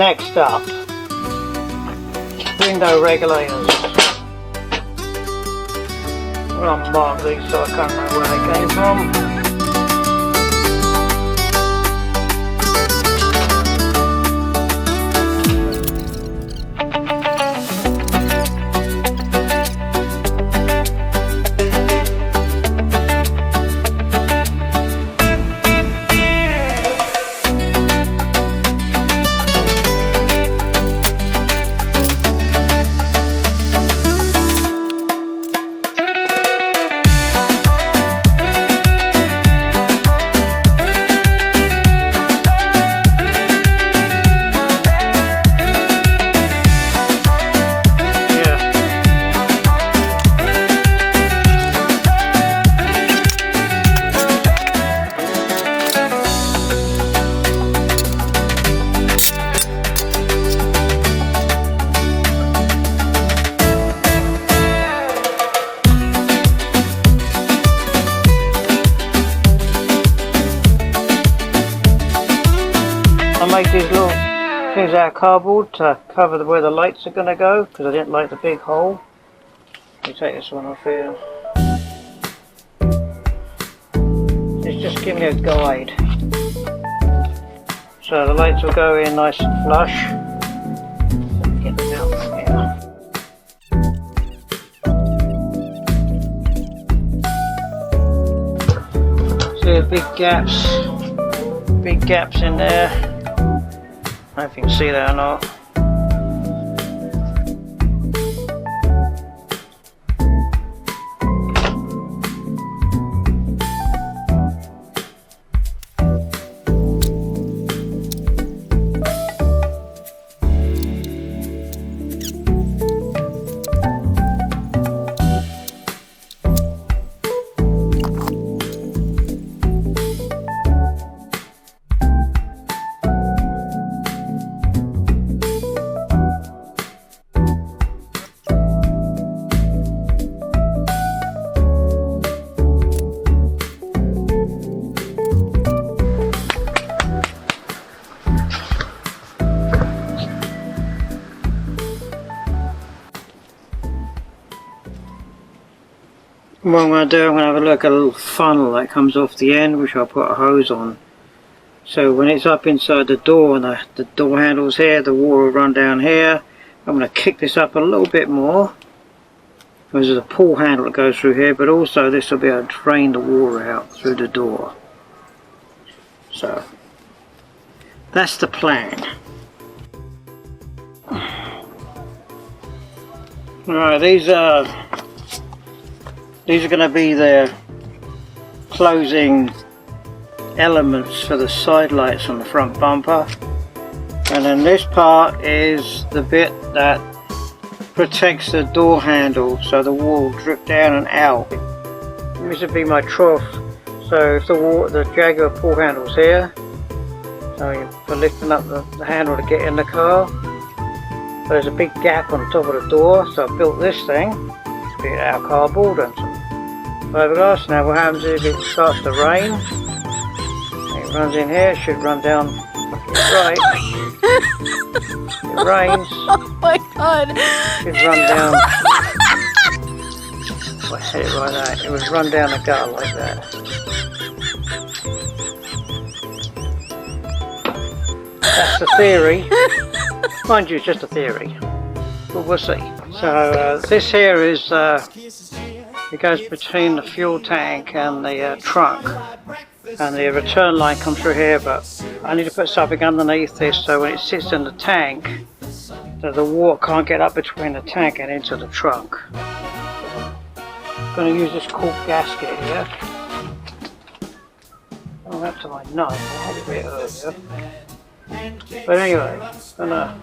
Next up, window regulators. Well, I'll mark these so I can't remember where they came from. I make these little things out of cardboard to cover where the lights are going to go, because I didn't like the big hole. Let me take this one off here. It's just giving me a guide. So the lights will go in nice and flush. Let me get them out from here. See the big gaps in there. I don't know if you can see that or not. What I'm going to do, I'm going to have a look at a little funnel that comes off the end, which I'll put a hose on. So when it's up inside the door and the door handle's here, the water will run down here. I'm going to kick this up a little bit more. There's a pull handle that goes through here, but also this will be able to drain the water out through the door. So that's the plan. Alright, these are going to be the closing elements for the side lights on the front bumper, and then this part is the bit that protects the door handle so the water will drip down and out. This would be my trough, so if the Jaguar pull handle's here, so for lifting up the handle to get in the car. There's a big gap on top of the door, so I built this thing, it's a bit out of cardboard and some fiberglass. Now what happens is if it starts to rain, it runs in here, it should run down right. It rains. Oh my god. It should run down. If I hit it like that, it would run down the gutter like that. That's the theory. Mind you, it's just a theory, but we'll see. So this here is, it goes between the fuel tank and the trunk, and the return line comes through here, but I need to put something underneath this so when it sits in the tank, that the water can't get up between the tank and into the trunk. I'm going to use this cork gasket here. Oh, that's to my knife, I had it a bit earlier. But anyway, I'm gonna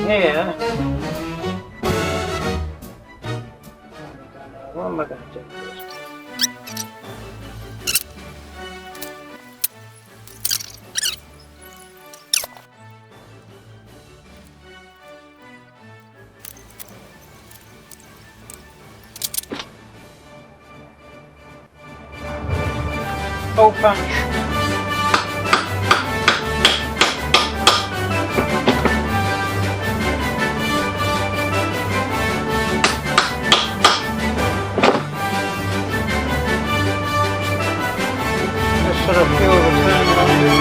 here. What am I going to do with this? hole punch. Just sort of feel the turn on it.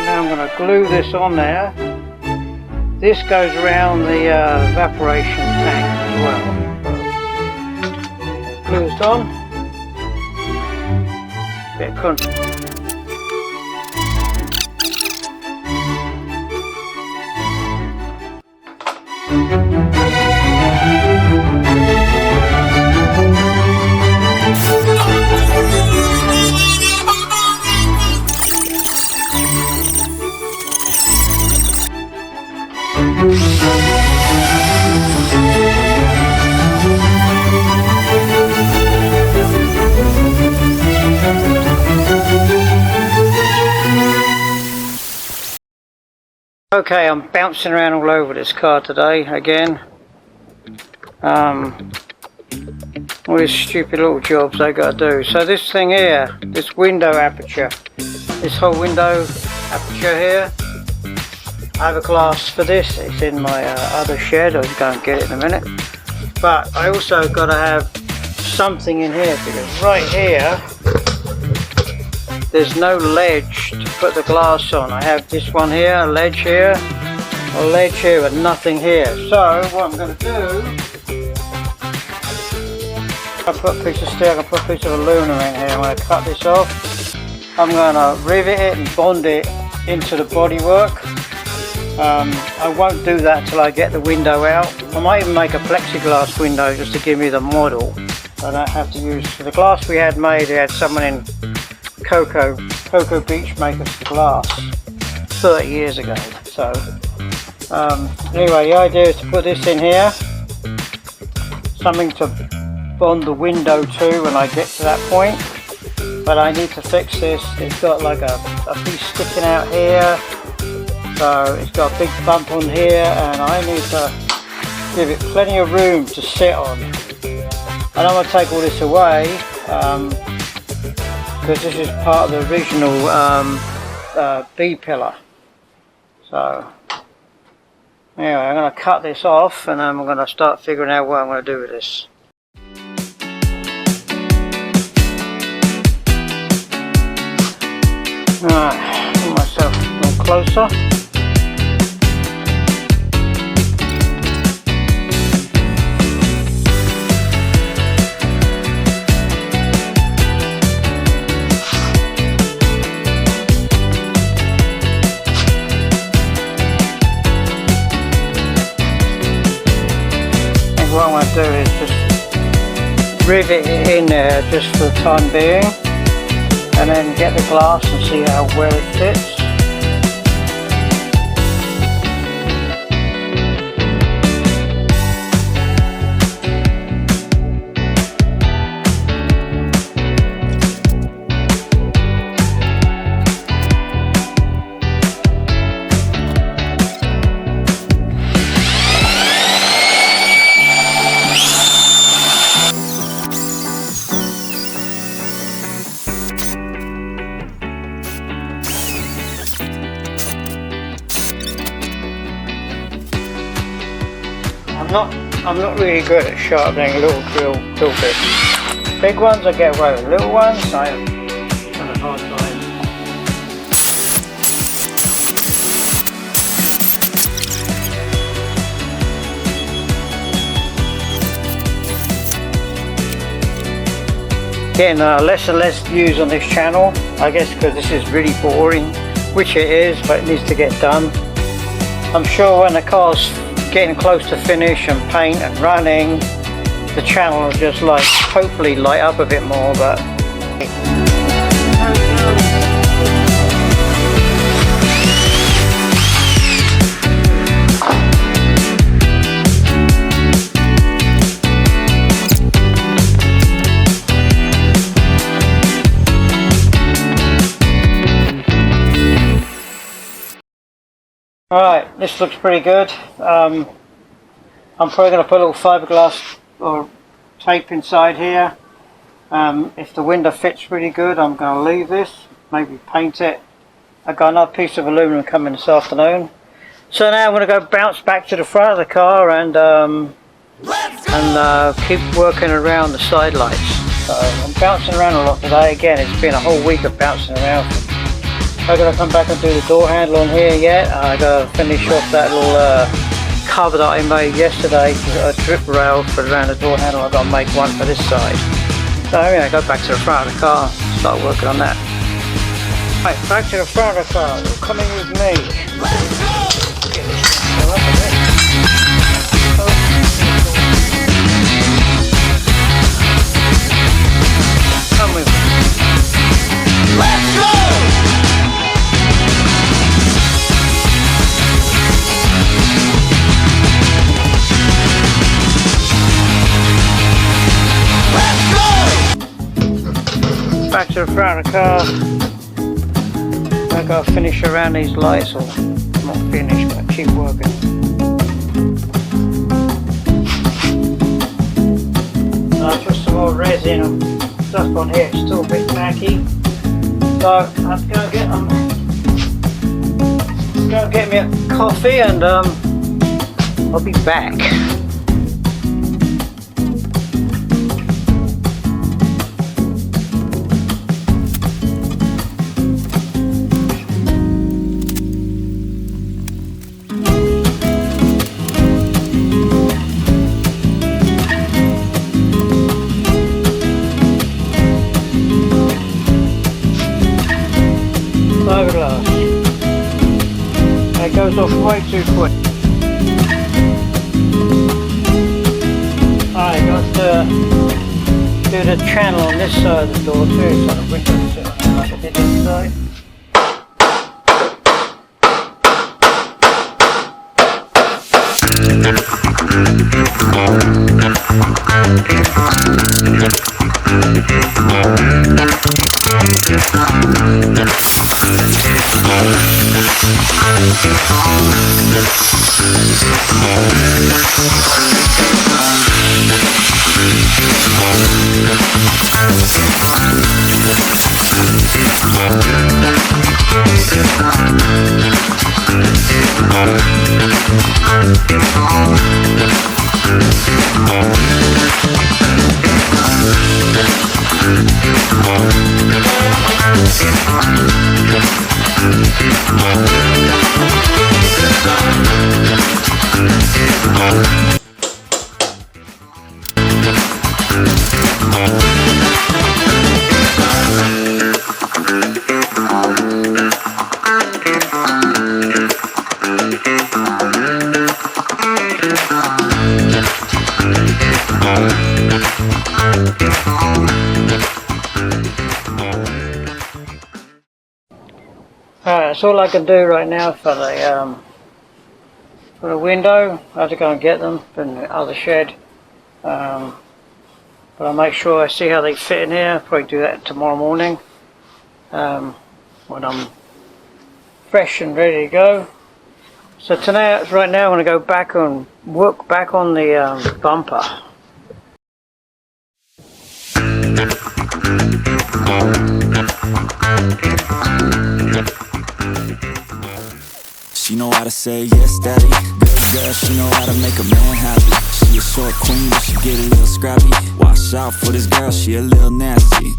Now I'm going to glue this on there. This goes around the evaporation tank as well. Glue it on. Bit of contact. Okay, I'm bouncing around all over this car today again. All these stupid little jobs I got to do. So this thing here, this window aperture, this whole window aperture here, I have a glass for this. It's in my other shed. I'll go and get it in a minute. But I also got to have something in here because right here there's no ledge to put the glass on. I have this one here, a ledge here, but nothing here. So what I'm going to do, I put a piece of steel, I put a piece of aluminum in here. I'm going to cut this off. I'm going to rivet it and bond it into the bodywork. I won't do that till I get the window out. I might even make a plexiglass window just to give me the model. I don't have to use, for the glass we had made, they had someone in Cocoa Beach make us the glass 30 years ago. So anyway, the idea is to put this in here, something to bond the window to when I get to that point. But I need to fix this. It's got like a piece sticking out here, so it's got a big bump on here, and I need to give it plenty of room to sit on. And I'm going to take all this away because this is part of the original B-pillar. So anyway, I'm going to cut this off and then I'm going to start figuring out what I'm going to do with this. Alright, put myself a little closer. What I'm going to do is just rivet it in there just for the time being, and then get the glass and see how well it fits. I'm not really good at sharpening little drill bits. Big ones I get away with, little ones I have kind of hard time. Getting less and less views on this channel, I guess because this is really boring, which it is, but it needs to get done. I'm sure when the car's getting close to finish and paint and running, the channel will just hopefully light up a bit more, but Alright, this looks pretty good. I'm probably going to put a little fiberglass or tape inside here. If the window fits pretty good, I'm going to leave this, maybe paint it. I've got another piece of aluminum coming this afternoon. So now I'm going to go bounce back to the front of the car and keep working around the side lights. So I'm bouncing around a lot today. Again, it's been a whole week of bouncing around. I'm going to come back and do the door handle on here yet. I got to finish off that little cover that I made yesterday, a drip rail for around the door handle. I've got to make one for this side. So yeah, go back to the front of the car, start working on that. Right, back to the front of the car. You're coming with me. Come with me. Let's go! Back to the front of the car. I gotta finish around these lights, or not finish, but keep working. I put some more resin and stuff on here, it's still a bit tacky. So I'm gonna get me a coffee and I'll be back. Fiberglass. That goes off way too quick. I got to do the channel on this side of the door too, so the window sit on like I did inside. Alright, that's all I can do right now for the window. I have to go and get them from the other shed. But I'll make sure I see how they fit in here. Probably do that tomorrow morning when I'm fresh and ready to go. So tonight, right now, I'm going to go back and work back on the bumper. She know how to say yes, daddy. Good girl, she know how to make a man happy. She a short queen, but she get a little scrappy. Watch out for this girl, she a little nasty.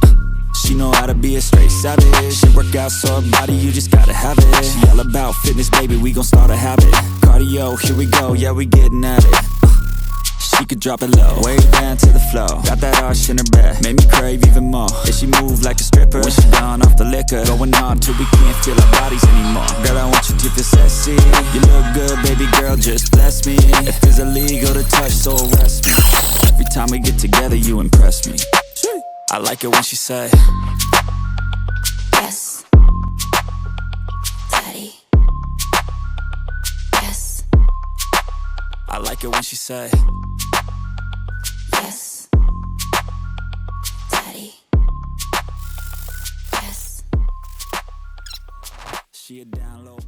She know how to be a straight savage. She work out so her body, you just gotta have it. She all about fitness, baby, we gon' start a habit. Cardio, here we go, yeah, we getting at it. She could drop it low, way down to the floor. Got that arch in her back, made me crave even more. And she move like a stripper when she gone off the liquor. Going on till we can't feel our bodies anymore. Girl, I want you to feel sexy. You look good, baby girl, just bless me. If it's illegal to touch, so arrest me. Every time we get together, you impress me. I like it when she say yes, daddy. Yes, I like it when she say yes, daddy. Yes. she a down low.